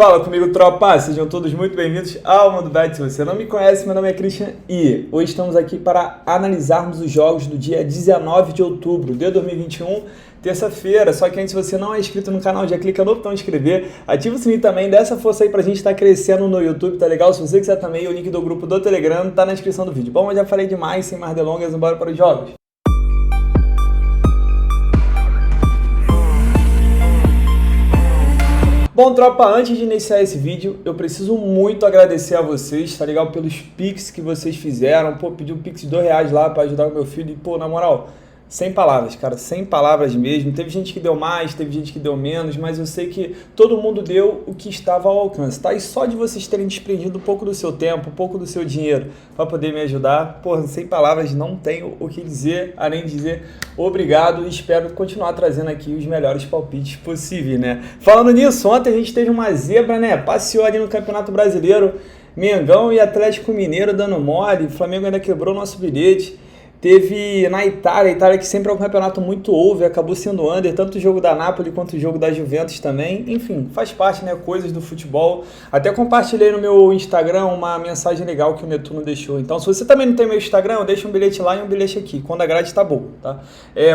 Fala comigo, tropa! Sejam todos muito bem-vindos ao Mundo Bet. Se você não me conhece, meu nome é Christian e hoje estamos aqui para analisarmos os jogos do dia 19 de outubro de 2021, terça-feira. Só que antes, se você não é inscrito no canal, já clica no botão inscrever, ativa o sininho também, dá essa força aí pra gente estar crescendo no YouTube, tá legal? Se você quiser também, o link do grupo do Telegram tá na descrição do vídeo. Bom, eu já falei demais, sem mais delongas, bora para os jogos. Bom, tropa, antes de iniciar esse vídeo, eu preciso muito agradecer a vocês, tá legal? Pelos Pix que vocês fizeram. Pô, pedi um Pix de R$2 lá pra ajudar o meu filho e, pô, na moral, sem palavras, cara, sem palavras mesmo. Teve gente que deu mais, teve gente que deu menos, mas eu sei que todo mundo deu o que estava ao alcance, tá? E só de vocês terem desprendido um pouco do seu tempo, um pouco do seu dinheiro para poder me ajudar, pô, sem palavras, não tenho o que dizer, além de dizer obrigado e espero continuar trazendo aqui os melhores palpites possíveis, né? Falando nisso, ontem a gente teve uma zebra, né? Passeou ali no Campeonato Brasileiro, Mengão e Atlético Mineiro dando mole, o Flamengo ainda quebrou nosso bilhete. Teve na Itália, a Itália que sempre é um campeonato muito over, acabou sendo under, tanto o jogo da Napoli quanto o jogo da Juventus também. Enfim, faz parte, né, coisas do futebol. Até compartilhei no meu Instagram uma mensagem legal que o Netuno deixou. Então, se você também não tem meu Instagram, deixa um bilhete lá e um bilhete aqui, quando a grade tá boa, tá?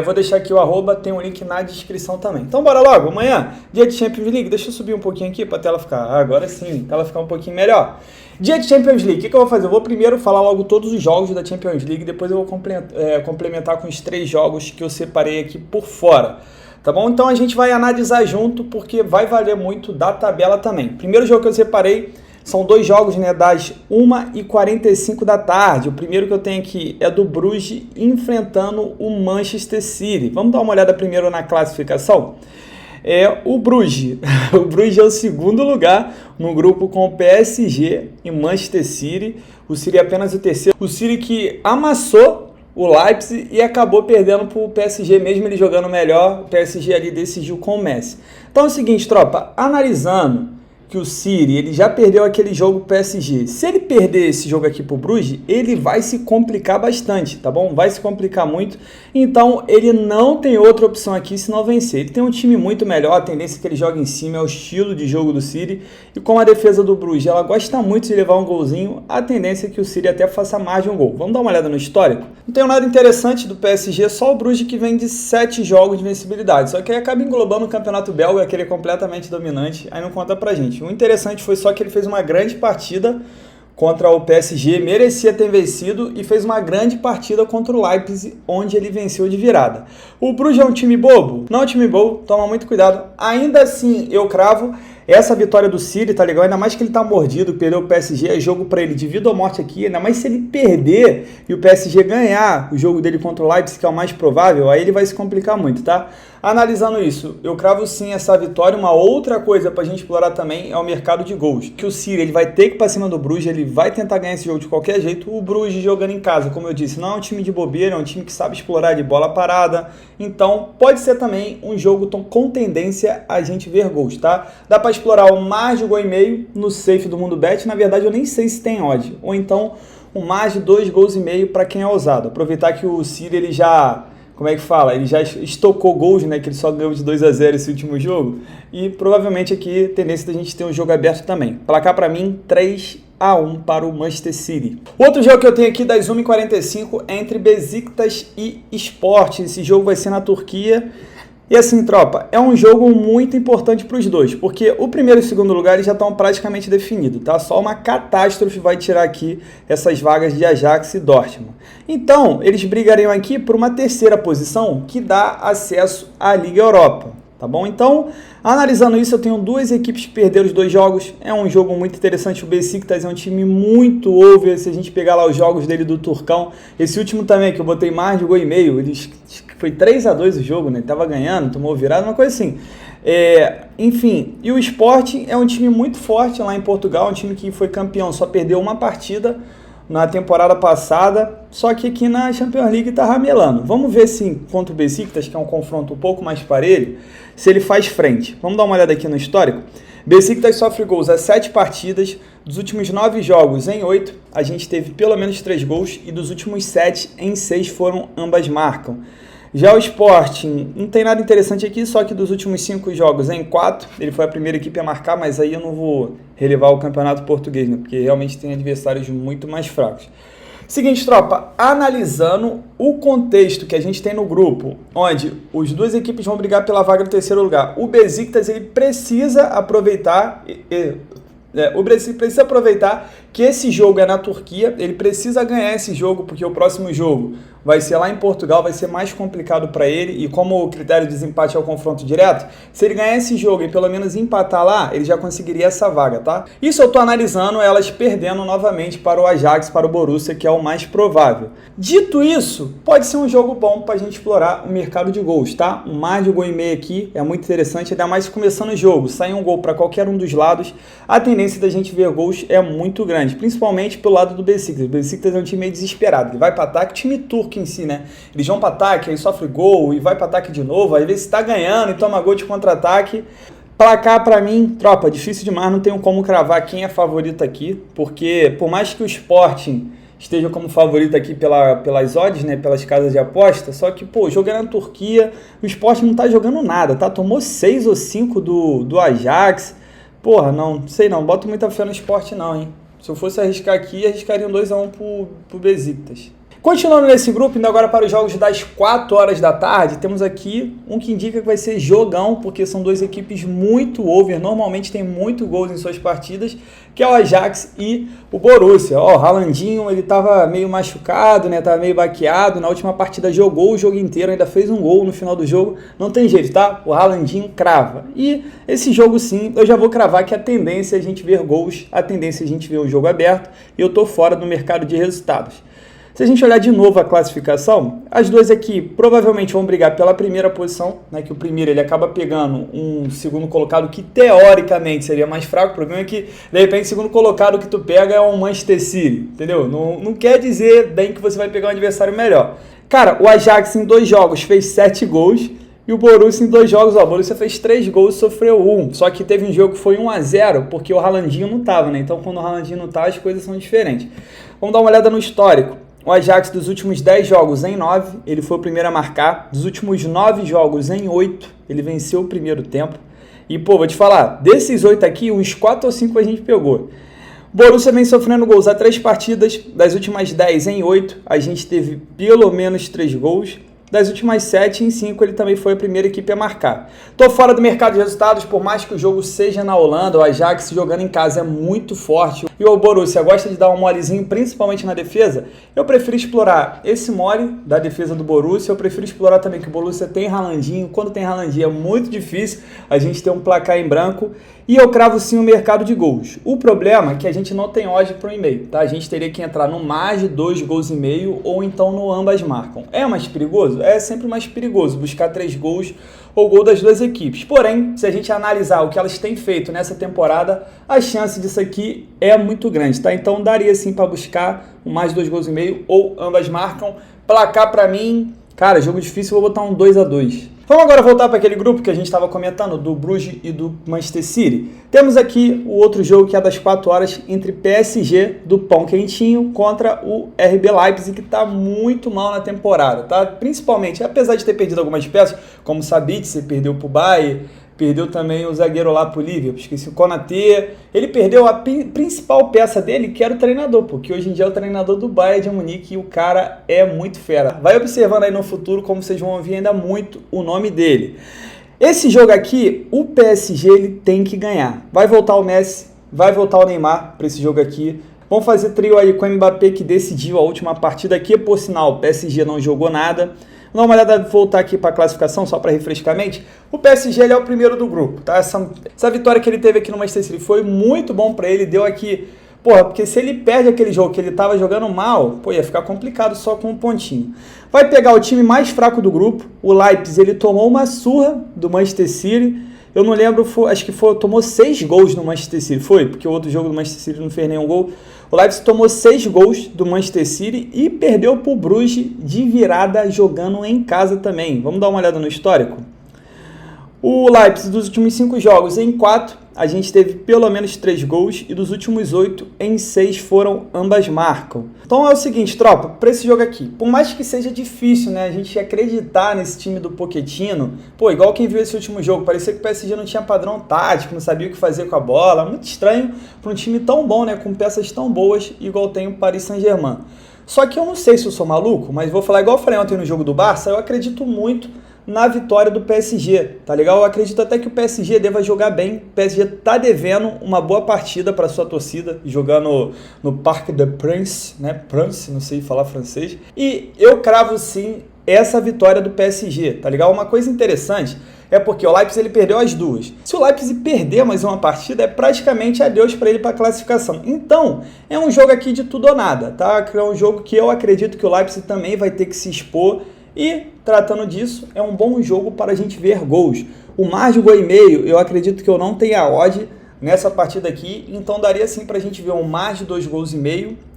Vou deixar aqui o arroba, tem um link na descrição também. Então, bora logo, amanhã, dia de Champions League. Deixa eu subir um pouquinho aqui pra tela ficar, agora sim, a tela ficar um pouquinho melhor. Dia de Champions League, o que eu vou fazer? Eu vou primeiro falar logo todos os jogos da Champions League, depois eu vou complementar com os 3 jogos que eu separei aqui por fora, tá bom? Então a gente vai analisar junto, porque vai valer muito da tabela também. Primeiro jogo que eu separei são 2 jogos, né, das 1h45 da tarde. O primeiro que eu tenho aqui é do Bruges enfrentando o Manchester City. Vamos dar uma olhada primeiro na classificação? O Bruges. O Bruges é o segundo lugar no grupo com o PSG e Manchester City. O City é apenas o terceiro. O City que amassou o Leipzig e acabou perdendo para o PSG, mesmo ele jogando melhor. O PSG ali decidiu com o Messi. Então é o seguinte, tropa, analisando que o City, ele já perdeu aquele jogo PSG. Se ele perder esse jogo aqui pro Bruges, ele vai se complicar bastante, tá bom? Vai se complicar muito. Então, ele não tem outra opção aqui se não vencer. Ele tem um time muito melhor, a tendência que ele joga em cima é o estilo de jogo do City. E como a defesa do Bruges, ela gosta muito de levar um golzinho, a tendência é que o City até faça mais de um gol. Vamos dar uma olhada no histórico? Não tem nada interessante do PSG, só o Bruges que vem de 7 jogos de vencibilidade. Só que aí acaba englobando o campeonato belga, que ele é completamente dominante, aí não conta pra gente. O interessante foi só que ele fez uma grande partida contra o PSG, merecia ter vencido e fez uma grande partida contra o Leipzig, onde ele venceu de virada. O Bruges é um time bobo? Não é um time bobo, toma muito cuidado. Ainda assim, eu cravo essa vitória do City, tá legal? Ainda mais que ele tá mordido, perdeu o PSG, é jogo pra ele de vida ou morte aqui. Ainda mais se ele perder e o PSG ganhar o jogo dele contra o Leipzig, que é o mais provável, aí ele vai se complicar muito, tá? Analisando isso, eu cravo sim essa vitória. Uma outra coisa pra gente explorar também é o mercado de gols. Que o City, ele vai ter que ir pra cima do Bruges, ele vai tentar ganhar esse jogo de qualquer jeito. O Bruges jogando em casa, como eu disse, não é um time de bobeira, é um time que sabe explorar de bola parada. Então, pode ser também um jogo com tendência a gente ver gols, tá? Dá pra explorar o mais de 1,5 gols no safe do Mundo Bet. Na verdade, eu nem sei se tem odd. Ou então, o mais de 2,5 gols para quem é ousado. Aproveitar que o City, ele já... Como é que fala? Ele já estocou gols, né? Que ele só ganhou de 2-0 esse último jogo. E provavelmente aqui tendência da gente ter um jogo aberto também. Placar para mim, 3-1 para o Manchester City. Outro jogo que eu tenho aqui das 1h45 é entre Besiktas e Sport. Esse jogo vai ser na Turquia. E assim, tropa, é um jogo muito importante para os dois, porque o primeiro e o segundo lugar eles já estão praticamente definidos, tá? Só uma catástrofe vai tirar aqui essas vagas de Ajax e Dortmund. Então, eles brigariam aqui por uma terceira posição que dá acesso à Liga Europa, tá bom? Então, analisando isso, eu tenho 2 equipes que perderam os 2 jogos. É um jogo muito interessante. O Besiktas é um time muito over. Se a gente pegar lá os jogos dele do Turcão, esse último também, que eu botei mais de 1,5 gols, eles foi 3-2 o jogo, né? Ele tava ganhando, tomou virada, uma coisa assim. Enfim, e o Sport é um time muito forte lá em Portugal, um time que foi campeão, só perdeu uma partida na temporada passada, só que aqui na Champions League tá ramelando. Vamos ver se contra o Besiktas, que é um confronto um pouco mais parelho, se ele faz frente. Vamos dar uma olhada aqui no histórico. Besiktas sofre gols a 7 partidas, dos últimos 9 jogos em 8, a gente teve pelo menos 3 gols, e dos últimos 7 em 6 foram ambas marcam. Já o Sporting não tem nada interessante aqui, só que dos últimos 5 jogos em 4, ele foi a primeira equipe a marcar, mas aí eu não vou relevar o campeonato português, né? Porque realmente tem adversários muito mais fracos. Seguinte, tropa, analisando o contexto que a gente tem no grupo, onde as duas equipes vão brigar pela vaga do terceiro lugar, o Besiktas ele precisa aproveitar... O Brasil precisa aproveitar que esse jogo é na Turquia, ele precisa ganhar esse jogo, porque o próximo jogo vai ser lá em Portugal, vai ser mais complicado para ele, e como o critério de desempate é o confronto direto, se ele ganhar esse jogo e pelo menos empatar lá, ele já conseguiria essa vaga, tá? Isso eu tô analisando elas perdendo novamente para o Ajax, para o Borussia, que é o mais provável. Dito isso, pode ser um jogo bom pra gente explorar o mercado de gols, tá? Um mais de 1,5 aqui é muito interessante, ainda mais começando o jogo, sai um gol para qualquer um dos lados, a tendência da gente ver gols é muito grande, principalmente pelo lado do Besiktas. O Besiktas é um time meio desesperado, ele vai para ataque, time turco em si, né? Eles vão para ataque, aí sofre gol e vai para ataque de novo, aí vê se tá ganhando e toma gol de contra-ataque. Placar pra mim, tropa, difícil demais, não tenho como cravar quem é favorito aqui, porque por mais que o Sporting esteja como favorito aqui pelas odds, né, pelas casas de aposta, só que, pô, jogando na Turquia, o Sporting não tá jogando nada, tá? Tomou 6 ou 5 do Ajax. Porra, não sei não, boto muita fé no Sport não, hein? Se eu fosse arriscar aqui, arriscaria um 2-1 pro Besiktas. Continuando nesse grupo, indo agora para os jogos das 4 horas da tarde, temos aqui um que indica que vai ser jogão, porque são duas equipes muito over, normalmente tem muito gols em suas partidas, que é o Ajax e o Borussia. Ó, o Haalandinho, ele tava meio machucado, né, tava meio baqueado, na última partida jogou o jogo inteiro, ainda fez um gol no final do jogo, não tem jeito, tá? O Haalandinho crava. E esse jogo sim, eu já vou cravar que a tendência é a gente ver gols, a tendência é a gente ver um jogo aberto, e eu tô fora do mercado de resultados. Se a gente olhar de novo a classificação, as duas aqui provavelmente vão brigar pela primeira posição, né, que o primeiro ele acaba pegando um segundo colocado que teoricamente seria mais fraco. O problema é que, de repente, o segundo colocado que tu pega é um Manchester City, entendeu? Não quer dizer bem que você vai pegar um adversário melhor. Cara, o Ajax em 2 jogos fez 7 gols e o Borussia em 2 jogos, ó, o Borussia fez 3 gols e sofreu 1. Só que teve um jogo que foi 1-0 porque o Haalandinho não tava, né? Então quando o Haalandinho não tá, as coisas são diferentes. Vamos dar uma olhada no histórico. O Ajax dos últimos 10 jogos em 9, ele foi o primeiro a marcar. Dos últimos 9 jogos em 8, ele venceu o primeiro tempo. E, pô, vou te falar, desses 8 aqui, uns 4 ou 5 a gente pegou. O Borussia vem sofrendo gols há 3 partidas. Das últimas 10 em 8, a gente teve pelo menos 3 gols. Das últimas 7 em 5, ele também foi a primeira equipe a marcar. Tô fora do mercado de resultados, por mais que o jogo seja na Holanda, o Ajax jogando em casa é muito forte. E o Borussia gosta de dar um molezinho, principalmente na defesa. Eu prefiro explorar esse mole da defesa do Borussia. Eu prefiro explorar também que o Borussia tem Haalandinho. Quando tem Haalandinho é muito difícil a gente ter um placar em branco. E eu cravo sim o mercado de gols. O problema é que a gente não tem odd para o e-mail, tá? A gente teria que entrar no mais de 2 gols e meio ou então no ambas marcam. É mais perigoso? É sempre mais perigoso buscar 3 gols ou gol das duas equipes. Porém, se a gente analisar o que elas têm feito nessa temporada, a chance disso aqui é muito grande, tá? Então daria sim para buscar um mais de 2 gols e meio ou ambas marcam. Placar para mim, cara, jogo difícil, eu vou botar um 2-2. Vamos agora voltar para aquele grupo que a gente estava comentando, do Bruges e do Manchester City. Temos aqui o outro jogo que é das 4 horas entre PSG, do pão quentinho, contra o RB Leipzig, que está muito mal na temporada, tá? Principalmente, apesar de ter perdido algumas peças, como o Sabitzer perdeu para o Bayern, perdeu também o zagueiro lá pro Liverpool, esqueci o Konaté. Ele perdeu a principal peça dele, que era o treinador, porque hoje em dia é o treinador do Bayern de Munique e o cara é muito fera. Vai observando aí no futuro como vocês vão ouvir ainda muito o nome dele. Esse jogo aqui, o PSG ele tem que ganhar. Vai voltar o Messi, vai voltar o Neymar para esse jogo aqui. Vamos fazer trio aí com o Mbappé, que decidiu a última partida aqui. Por sinal, o PSG não jogou nada. Dá uma olhada, voltar aqui para a classificação, só para refrescar a mente. O PSG ele é o primeiro do grupo, tá? Essa vitória que ele teve aqui no Manchester City foi muito bom para ele, deu aqui... Porra, porque se ele perde aquele jogo que ele tava jogando mal, pô, ia ficar complicado só com um pontinho. Vai pegar o time mais fraco do grupo, o Leipzig, ele tomou uma surra do Manchester City. Eu não lembro, acho que tomou 6 gols no Manchester City, foi? Porque o outro jogo do Manchester City não fez nenhum gol. O Leipzig tomou 6 gols do Manchester City e perdeu para o Bruges de virada jogando em casa também. Vamos dar uma olhada no histórico? O Leipzig, dos últimos 5 jogos, em 4, a gente teve pelo menos 3 gols, e dos últimos 8, em 6 foram ambas marcam. Então é o seguinte, tropa, para esse jogo aqui, por mais que seja difícil, né, a gente acreditar nesse time do Pochettino, pô, igual quem viu esse último jogo, parecia que o PSG não tinha padrão tático, não sabia o que fazer com a bola, muito estranho para um time tão bom, né, com peças tão boas, igual tem o Paris Saint-Germain. Só que eu não sei se eu sou maluco, mas vou falar igual eu falei ontem no jogo do Barça, eu acredito muito na vitória do PSG, tá legal? Eu acredito até que o PSG deva jogar bem. O PSG tá devendo uma boa partida para sua torcida, jogando no Parc des Princes, né? Prince, não sei falar francês. E eu cravo sim essa vitória do PSG, tá legal? Uma coisa interessante é porque o Leipzig ele perdeu as duas. Se o Leipzig perder mais uma partida, é praticamente adeus para ele para a classificação. Então, é um jogo aqui de tudo ou nada, tá? É um jogo que eu acredito que o Leipzig também vai ter que se expor. E, tratando disso, é um bom jogo para a gente ver gols. O mais de 1,5 gol, eu acredito que eu não tenha odd nessa partida aqui, então daria sim para a gente ver um mais de 2,5 gols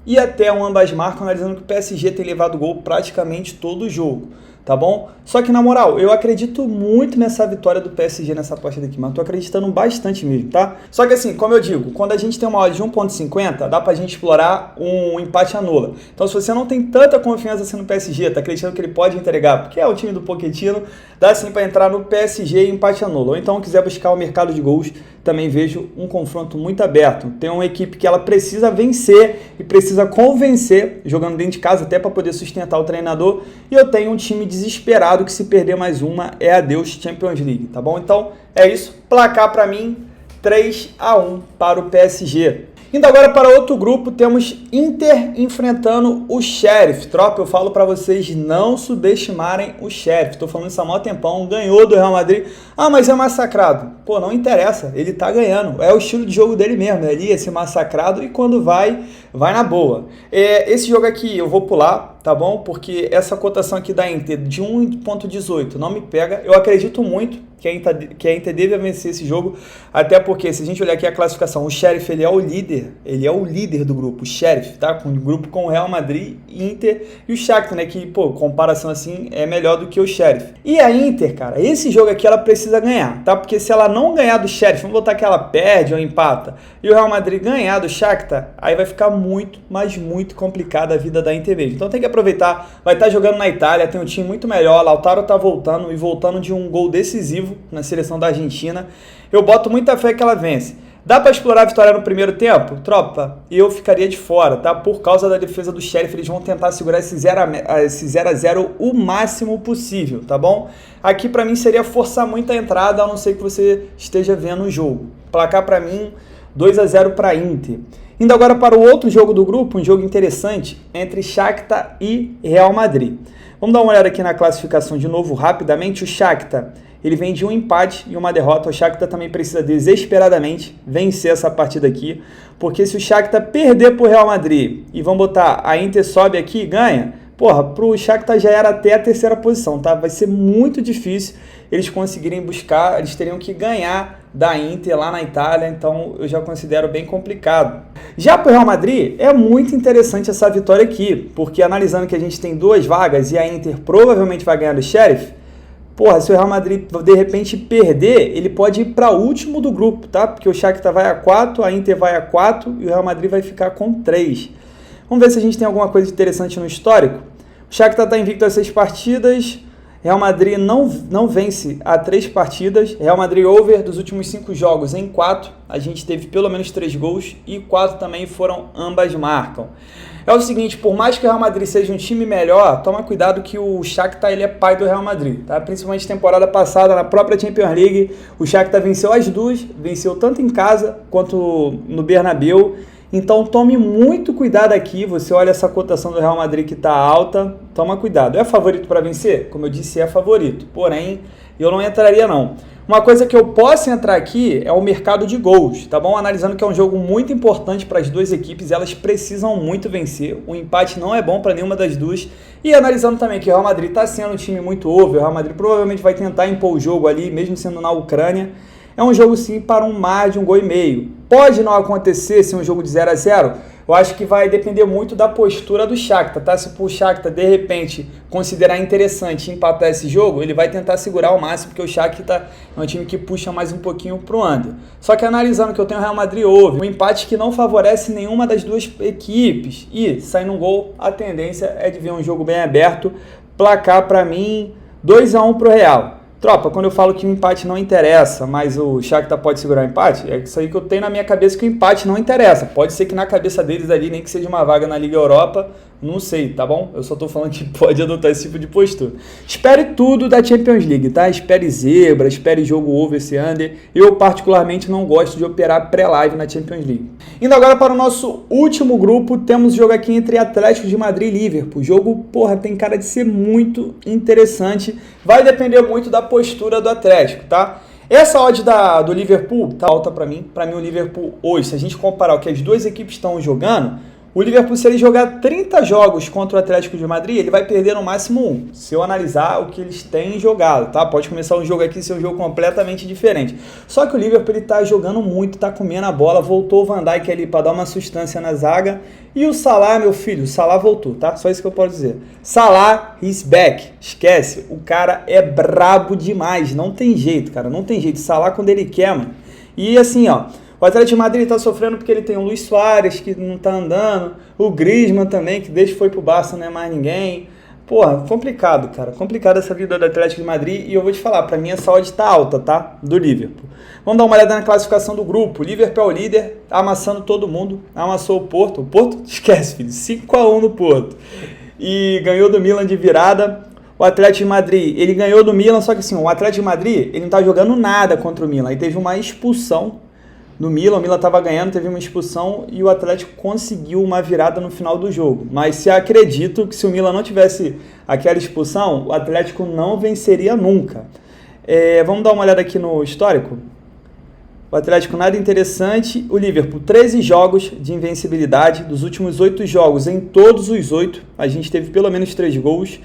e até um ambas marcam, analisando que o PSG tem levado gol praticamente todo o jogo, tá bom? Só que, na moral, eu acredito muito nessa vitória do PSG nessa partida aqui, mas tô acreditando bastante mesmo, tá? Só que assim, como eu digo, quando a gente tem uma odd de 1,50, dá pra gente explorar um empate anula. Então, se você não tem tanta confiança assim no PSG, tá acreditando que ele pode entregar, porque é o time do Pochettino, dá sim pra entrar no PSG e empate anula. Ou então, quiser buscar o mercado de gols, também vejo um confronto muito aberto. Tem uma equipe que ela precisa vencer e precisa convencer, jogando dentro de casa, até para poder sustentar o treinador. E eu tenho um time desesperado que, se perder mais uma, é adeus Champions League, tá bom? Então, é isso. Placar para mim, 3-1 para o PSG. Indo agora para outro grupo, temos Inter enfrentando o Sheriff. Tropa, eu falo para vocês não subestimarem o Sheriff. Estou falando isso há mó tempão. Ganhou do Real Madrid. Ah, mas é massacrado. Pô, não interessa. Ele tá ganhando. É o estilo de jogo dele mesmo. Ele ia ser massacrado e quando vai na boa. Esse jogo aqui eu vou pular, tá bom? Porque essa cotação aqui da Inter de 1,18 não me pega. Eu acredito muito que a Inter deve vencer esse jogo, até porque, se a gente olhar aqui a classificação, o Sheriff ele é o líder do grupo, o Sheriff, tá? Com o grupo com o Real Madrid, Inter e o Shakhtar, né? Que, pô, comparação assim, é melhor do que o Sheriff. E a Inter, cara, esse jogo aqui ela precisa ganhar, tá? Porque se ela não ganhar do Sheriff, vamos botar que ela perde ou empata, e o Real Madrid ganhar do Shakhtar, aí vai ficar muito, mas muito complicada a vida da Inter mesmo. Então tem que aproveitar, vai estar jogando na Itália, tem um time muito melhor, Lautaro tá voltando, e voltando de um gol decisivo na seleção da Argentina. Eu boto muita fé que ela vence. Dá para explorar a vitória no primeiro tempo? Tropa, eu ficaria de fora, tá? Por causa da defesa do Sheriff, eles vão tentar segurar esse 0-0 o máximo possível, tá bom? Aqui para mim seria forçar muito a entrada, a não ser que você esteja vendo o jogo. Placar para mim, 2-0 para Inter. Indo agora para o outro jogo do grupo, um jogo interessante entre Shakhtar e Real Madrid. Vamos dar uma olhada aqui na classificação de novo, rapidamente. O Shakhtar, ele vem de um empate e uma derrota. O Shakhtar também precisa desesperadamente vencer essa partida aqui, porque se o Shakhtar perder para o Real Madrid e vamos botar a Inter sobe aqui e ganha, porra, pro Shakhtar já era até a terceira posição, tá? Vai ser muito difícil eles conseguirem buscar, eles teriam que ganhar da Inter lá na Itália, então eu já considero bem complicado. Já pro Real Madrid, é muito interessante essa vitória aqui, porque analisando que a gente tem 2 vagas e a Inter provavelmente vai ganhar do Sheriff, porra, se o Real Madrid de repente perder, ele pode ir para o último do grupo, tá? Porque o Shakhtar vai a 4, a Inter vai a 4 e o Real Madrid vai ficar com 3. Vamos ver se a gente tem alguma coisa interessante no histórico. O Shakhtar está invicto a 6 partidas, Real Madrid não vence há 3 partidas, Real Madrid over dos últimos 5 jogos em 4, a gente teve pelo menos 3 gols e 4 também foram ambas marcam. É o seguinte, por mais que o Real Madrid seja um time melhor, toma cuidado que o Shakhtar ele é pai do Real Madrid, tá? Principalmente temporada passada, na própria Champions League, o Shakhtar venceu as duas, venceu tanto em casa quanto no Bernabéu. Então tome muito cuidado aqui, você olha essa cotação do Real Madrid que está alta, toma cuidado. É favorito para vencer? Como eu disse, é favorito, porém eu não entraria não. Uma coisa que eu posso entrar aqui é o mercado de gols, tá bom? Analisando que é um jogo muito importante para as duas equipes, elas precisam muito vencer, o empate não é bom para nenhuma das duas. E analisando também que o Real Madrid está sendo um time muito over, o Real Madrid provavelmente vai tentar impor o jogo ali, mesmo sendo na Ucrânia. É um jogo sim para um mais de 1,5 gol. Pode não acontecer ser um jogo de 0-0, Eu acho que vai depender muito da postura do Shakhtar, tá? Se o Shakhtar, de repente, considerar interessante empatar esse jogo, ele vai tentar segurar ao máximo, porque o Shakhtar é um time que puxa mais um pouquinho pro under. Só que analisando que eu tenho o Real Madrid over, um empate que não favorece nenhuma das duas equipes, e saindo um gol, a tendência é de ver um jogo bem aberto. Placar para mim, 2-1 pro Real. Tropa, quando eu falo que o empate não interessa, mas o Shakhtar pode segurar o empate, é isso aí que eu tenho na minha cabeça, que o empate não interessa. Pode ser que na cabeça deles ali, nem que seja uma vaga na Liga Europa, não sei, tá bom? Eu só tô falando que pode adotar esse tipo de postura. Espere tudo da Champions League, tá? Espere zebra, espere jogo over, esse under. Eu particularmente não gosto de operar pré-live na Champions League. Indo agora para o nosso último grupo, temos jogo aqui entre Atlético de Madrid e Liverpool. O jogo, porra, tem cara de ser muito interessante. Vai depender muito da postura do Atlético, tá? Essa odd do Liverpool tá alta para mim. Para mim o Liverpool hoje, se a gente comparar o que as duas equipes estão jogando, o Liverpool, se ele jogar 30 jogos contra o Atlético de Madrid, ele vai perder no máximo 1. Se eu analisar o que eles têm jogado, tá? Pode começar um jogo aqui ser um jogo completamente diferente. Só que o Liverpool, ele tá jogando muito, tá comendo a bola, voltou o Van Dijk ali para dar uma sustância na zaga. E o Salah, meu filho, o Salah voltou, tá? Só isso que eu posso dizer. Salah is back. Esquece, o cara é brabo demais, não tem jeito, cara, não tem jeito. Salah quando ele quer, mano. E assim, ó, o Atlético de Madrid está sofrendo porque ele tem o Luis Suárez, que não está andando, o Griezmann também, que desde que foi pro Barça não é mais ninguém. Porra, complicado, cara. Complicado essa vida do Atlético de Madrid. E eu vou te falar, pra mim essa odd tá alta, tá? Do Liverpool. Vamos dar uma olhada na classificação do grupo. O Liverpool é o líder, amassando todo mundo. Amassou o Porto. O Porto, esquece, filho. 5-1 no Porto. E ganhou do Milan de virada. O Atlético de Madrid, ele ganhou do Milan, só que assim, o Atlético de Madrid, ele não tá jogando nada contra o Milan. Aí teve uma expulsão no Milan, o Milan estava ganhando, teve uma expulsão e o Atlético conseguiu uma virada no final do jogo. Mas se acredito que se o Milan não tivesse aquela expulsão, o Atlético não venceria nunca. Vamos dar uma olhada aqui no histórico. O Atlético nada interessante. O Liverpool, 13 jogos de invencibilidade. Dos últimos 8 jogos, em todos os 8, a gente teve pelo menos 3 gols.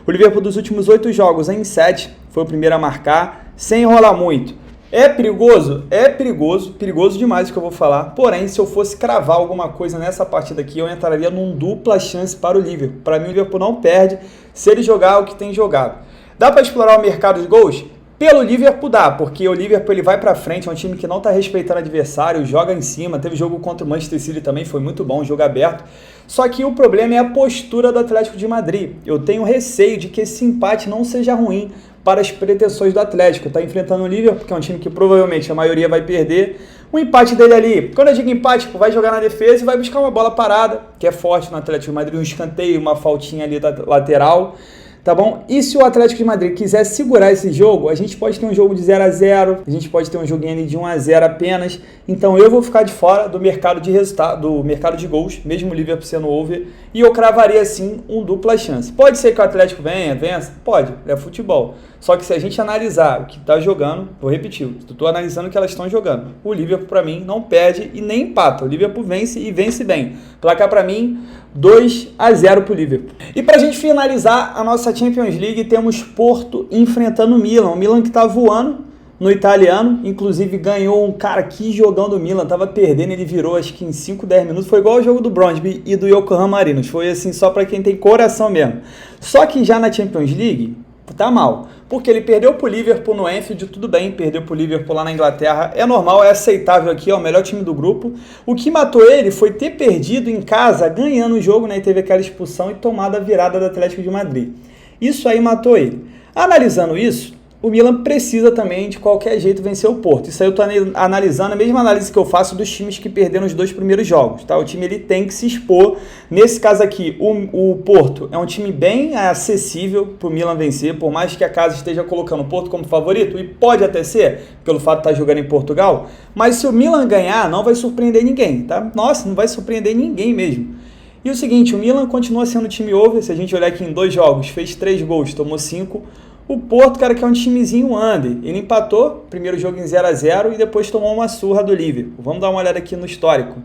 O Liverpool dos últimos 8 jogos, em 7, foi o primeiro a marcar, sem enrolar muito. É perigoso? É perigoso, perigoso demais o que eu vou falar. Porém, se eu fosse cravar alguma coisa nessa partida aqui, eu entraria num dupla chance para o Liverpool. Para mim, o Liverpool não perde se ele jogar o que tem jogado. Dá para explorar o mercado de gols? Pelo Liverpool dá, porque o Liverpool ele vai para frente, é um time que não está respeitando o adversário, joga em cima, teve jogo contra o Manchester City também, foi muito bom, jogo aberto. Só que o problema é a postura do Atlético de Madrid. Eu tenho receio de que esse empate não seja ruim para as pretensões do Atlético. Está enfrentando o Liverpool, que é um time que provavelmente a maioria vai perder. O empate dele ali, quando eu digo empate, vai jogar na defesa e vai buscar uma bola parada, que é forte no Atlético de Madrid, um escanteio, uma faltinha ali da lateral. Tá bom? E se o Atlético de Madrid quiser segurar esse jogo, a gente pode ter um jogo de 0-0, a gente pode ter um joguinho ali de 1-0 apenas. Então eu vou ficar de fora do mercado de resultado, do mercado de gols, mesmo o Liverpool sendo over, e eu cravaria sim um dupla chance. Pode ser que o Atlético vença? Pode, é futebol. Só que se a gente analisar o que está jogando, vou repetir, estou analisando o que elas estão jogando. O Liverpool para mim não perde e nem empata. O Liverpool vence e vence bem. Placar para mim 2-0 para o Liverpool. E para a gente finalizar a nossa Champions League, temos Porto enfrentando o Milan. O Milan que está voando no italiano, inclusive ganhou um cara que jogando o Milan, estava perdendo, ele virou acho que em 5, 10 minutos. Foi igual ao jogo do Brøndby e do Yokohama Marinos. Foi assim só para quem tem coração mesmo. Só que já na Champions League tá mal, porque ele perdeu pro Liverpool no Anfield, tudo bem, perdeu pro Liverpool lá na Inglaterra, é normal, é aceitável aqui, é o melhor time do grupo. O que matou ele foi ter perdido em casa, ganhando o jogo, né, e teve aquela expulsão e tomada a virada do Atlético de Madrid. Isso aí matou ele. Analisando isso, o Milan precisa também, de qualquer jeito, vencer o Porto. Isso aí eu estou analisando a mesma análise que eu faço dos times que perderam os 2 primeiros jogos. Tá? O time ele tem que se expor. Nesse caso aqui, o Porto é um time bem acessível para o Milan vencer, por mais que a casa esteja colocando o Porto como favorito, e pode até ser, pelo fato de estar jogando em Portugal, mas se o Milan ganhar, não vai surpreender ninguém. Tá? Nossa, não vai surpreender ninguém mesmo. E o seguinte, o Milan continua sendo time over, se a gente olhar aqui em 2 jogos, fez 3 gols, tomou 5. O Porto, cara, que é um timezinho under, ele empatou, primeiro jogo em 0-0 e depois tomou uma surra do Liverpool. Vamos dar uma olhada aqui no histórico.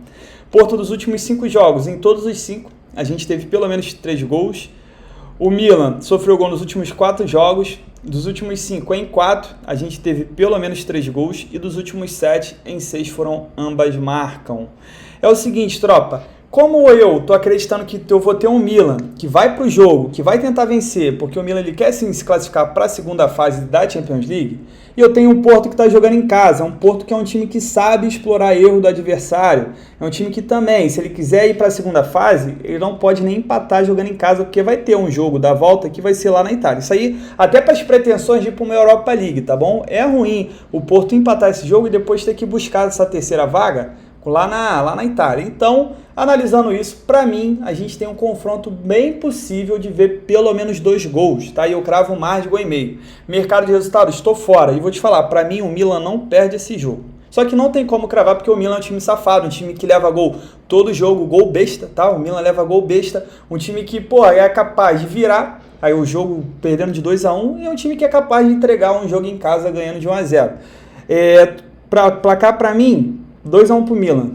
Porto dos últimos 5 jogos, em todos os 5, a gente teve pelo menos 3 gols. O Milan sofreu gol nos últimos 4 jogos, dos últimos 5 em 4, a gente teve pelo menos 3 gols e dos últimos 7 em 6 ambas marcam. É o seguinte, tropa, Como eu tô acreditando que eu vou ter um Milan que vai pro jogo, que vai tentar vencer, porque o Milan ele quer sim se classificar para a segunda fase da Champions League, e eu tenho um Porto que está jogando em casa, um Porto que é um time que sabe explorar erro do adversário, é um time que também, se ele quiser ir para a segunda fase, ele não pode nem empatar jogando em casa, porque vai ter um jogo da volta que vai ser lá na Itália. Isso aí, até para as pretensões de ir para uma Europa League, tá bom? É ruim o Porto empatar esse jogo e depois ter que buscar essa terceira vaga lá na Itália. Então, analisando isso, para mim, a gente tem um confronto bem possível de ver pelo menos 2 gols, tá? E eu cravo mais de 1,5 gol. Mercado de resultados, estou fora. E vou te falar, para mim, o Milan não perde esse jogo. Só que não tem como cravar, porque o Milan é um time safado, um time que leva gol todo jogo, gol besta, tá? O Milan leva gol besta, um time que, pô, é capaz de virar aí o jogo perdendo de 2-1, e é um time que é capaz de entregar um jogo em casa ganhando de 1-0. Placar para mim, 2-1 pro Milan.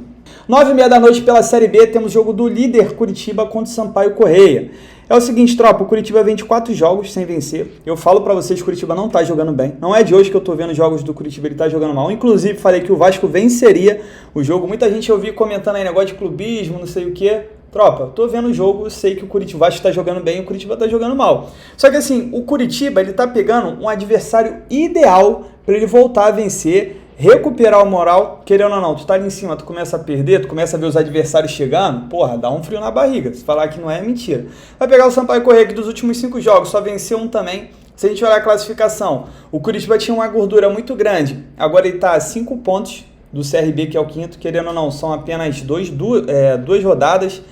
9h30 da noite pela Série B, temos jogo do líder Curitiba contra o Sampaio Corrêa. É o seguinte, tropa, o Curitiba vem de 4 jogos sem vencer. Eu falo pra vocês que o Curitiba não tá jogando bem. Não é de hoje que eu tô vendo jogos do Curitiba, ele tá jogando mal. Inclusive, falei que o Vasco venceria o jogo. Muita gente eu vi comentando aí negócio de clubismo, não sei o quê. Tropa, eu tô vendo o jogo, eu sei que o Vasco tá jogando bem e o Curitiba tá jogando mal. Só que assim, o Curitiba, ele tá pegando um adversário ideal para ele voltar a vencer, recuperar o moral, querendo ou não, tu tá ali em cima, tu começa a perder, tu começa a ver os adversários chegando, porra, dá um frio na barriga, se falar que não é mentira. Vai pegar o Sampaio Corrêa, que dos últimos 5 jogos só venceu um também. Se a gente olhar a classificação, o Curitiba tinha uma gordura muito grande, agora ele tá a 5 pontos do CRB, que é o 5º, querendo ou não, são apenas 2 rodadas.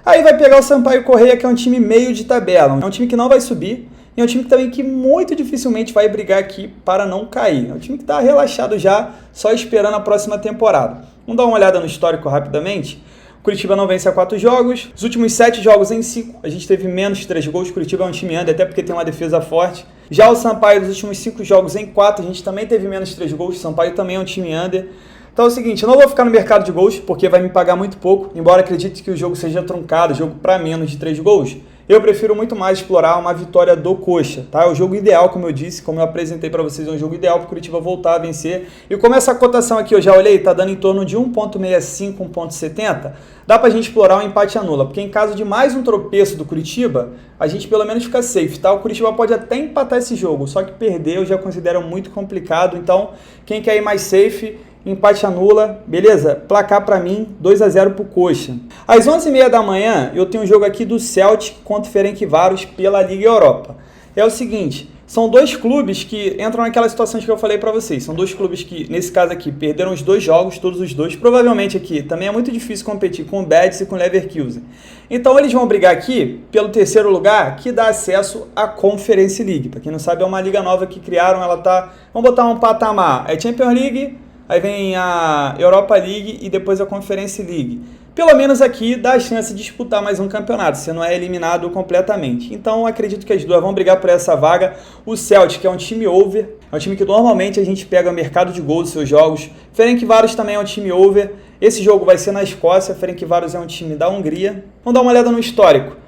Aí vai pegar o Sampaio Corrêa, que é um time meio de tabela, é um time que não vai subir, e é um time que também que muito dificilmente vai brigar aqui para não cair. É um time que está relaxado já, só esperando a próxima temporada. Vamos dar uma olhada no histórico rapidamente. O Curitiba não vence há 4 jogos. Os últimos 7 jogos em 5, a gente teve menos de 3 gols. O Curitiba é um time under, até porque tem uma defesa forte. Já o Sampaio, dos últimos 5 jogos em 4, a gente também teve menos de 3 gols. O Sampaio também é um time under. Então é o seguinte, eu não vou ficar no mercado de gols, porque vai me pagar muito pouco, embora acredite que o jogo seja truncado, jogo para menos de 3 gols. Eu prefiro muito mais explorar uma vitória do Coxa, tá? É o jogo ideal, como eu disse, como eu apresentei para vocês, é um jogo ideal para o Curitiba voltar a vencer. E como essa cotação aqui eu já olhei, tá dando em torno de 1,65, 1,70, dá pra gente explorar um empate anula, porque em caso de mais um tropeço do Curitiba, a gente pelo menos fica safe, tá? O Curitiba pode até empatar esse jogo, só que perder eu já considero muito complicado, então quem quer ir mais safe, empate anula, beleza? Placar para mim, 2-0 pro Coxa. Às 11h30 da manhã, eu tenho um jogo aqui do Celtic contra o Ferencváros pela Liga Europa. É o seguinte, são 2 clubes que entram naquelas situações que eu falei para vocês. São 2 clubes que, nesse caso aqui, perderam os 2 jogos, todos os 2. Provavelmente aqui também é muito difícil competir com o Betis e com o Leverkusen. Então eles vão brigar aqui pelo 3º lugar, que dá acesso à Conference League. Para quem não sabe, é uma liga nova que criaram, ela tá... Vamos botar um patamar, é Champions League... Aí vem a Europa League e depois a Conference League. Pelo menos aqui dá a chance de disputar mais um campeonato, você não é eliminado completamente. Então acredito que as duas vão brigar por essa vaga. O Celtic é um time over, é um time que normalmente a gente pega mercado de gol dos seus jogos. Ferencváros também é um time over. Esse jogo vai ser na Escócia, Ferencváros é um time da Hungria. Vamos dar uma olhada no histórico.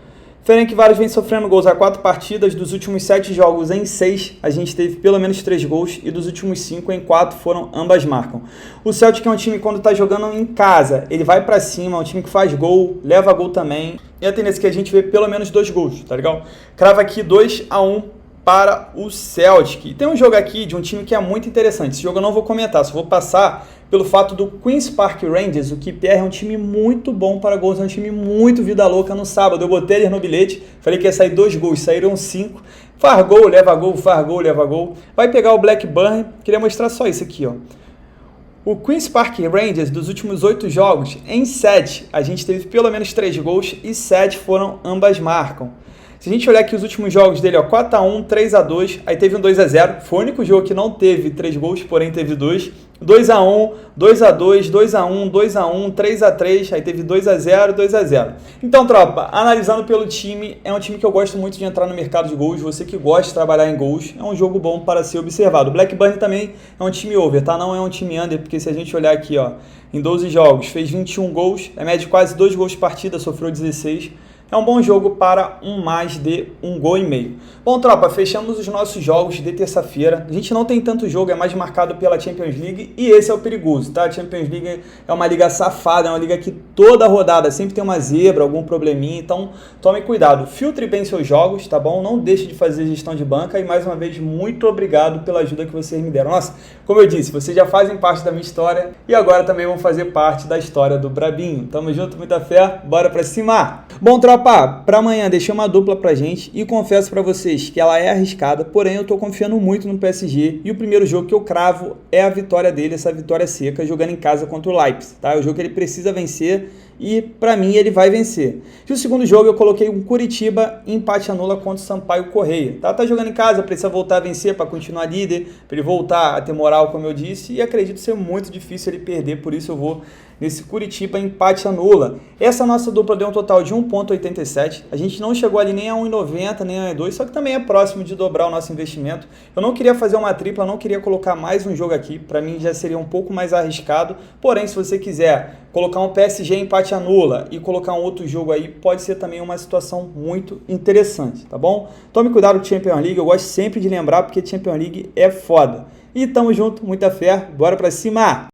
Ferencváros vem sofrendo gols há 4 partidas, dos últimos 7 jogos em 6 a gente teve pelo menos 3 gols e dos últimos 5 em 4 foram ambas marcam. O Celtic é um time quando está jogando em casa, ele vai para cima, é um time que faz gol, leva gol também, e a tendência é que a gente vê pelo menos 2 gols, tá legal? Crava aqui 2-1 para o Celtic. E tem um jogo aqui de um time que é muito interessante, esse jogo eu não vou comentar, só vou passar pelo fato do Queen's Park Rangers. O QPR é um time muito bom para gols, é um time muito vida louca. No sábado eu botei eles no bilhete, falei que ia sair 2 gols, saíram 5. Faz gol, leva gol, faz gol, leva gol. Vai pegar o Blackburn, queria mostrar só isso aqui, ó. O Queen's Park Rangers, dos últimos 8 jogos, em 7 a gente teve pelo menos 3 gols e 7 foram ambas marcam. Se a gente olhar aqui os últimos jogos dele, ó, 4-1, 3-2, aí teve um 2-0, foi o único jogo que não teve 3 gols, porém teve 2, 2-1, 2-2, 2-1, 2-1, 3-3, aí teve 2-0, 2-0. Então, tropa, analisando pelo time, é um time que eu gosto muito de entrar no mercado de gols, você que gosta de trabalhar em gols, é um jogo bom para ser observado. O Blackburn também é um time over, tá? Não é um time under, porque se a gente olhar aqui, ó, em 12 jogos, fez 21 gols, é média de quase 2 gols por partida, sofreu 16. É um bom jogo para um mais de 1,5 gols. Bom, tropa, fechamos os nossos jogos de terça-feira. A gente não tem tanto jogo, é mais marcado pela Champions League e esse é o perigoso, tá? A Champions League é uma liga safada, é uma liga que toda rodada sempre tem uma zebra, algum probleminha, então tome cuidado. Filtre bem seus jogos, tá bom? Não deixe de fazer gestão de banca e mais uma vez, muito obrigado pela ajuda que vocês me deram. Nossa, como eu disse, vocês já fazem parte da minha história e agora também vão fazer parte da história do Brabinho. Tamo junto, muita fé, bora pra cima! Bom, tropa, pra amanhã deixei uma dupla pra gente e confesso pra vocês que ela é arriscada, porém eu tô confiando muito no PSG e o primeiro jogo que eu cravo é a vitória dele, essa vitória seca, jogando em casa contra o Leipzig, tá? É o jogo que ele precisa vencer e pra mim ele vai vencer. E o segundo jogo eu coloquei um Curitiba empate anula contra o Sampaio Corrêa, tá? Tá jogando em casa, precisa voltar a vencer para continuar líder, para ele voltar a ter moral, como eu disse, e acredito ser muito difícil ele perder, por isso eu vou nesse Curitiba empate anula. Essa nossa dupla deu um total de 1,87, a gente não chegou ali nem a 1,90 nem a 1,2, só que também é próximo de dobrar o nosso investimento. Eu não queria fazer uma tripla, não queria colocar mais um jogo aqui, para mim já seria um pouco mais arriscado, porém se você quiser colocar um PSG empate anula e colocar um outro jogo aí, pode ser também uma situação muito interessante, tá bom? Tome cuidado com Champions League, eu gosto sempre de lembrar porque Champions League é foda. E tamo junto, muita fé, bora pra cima!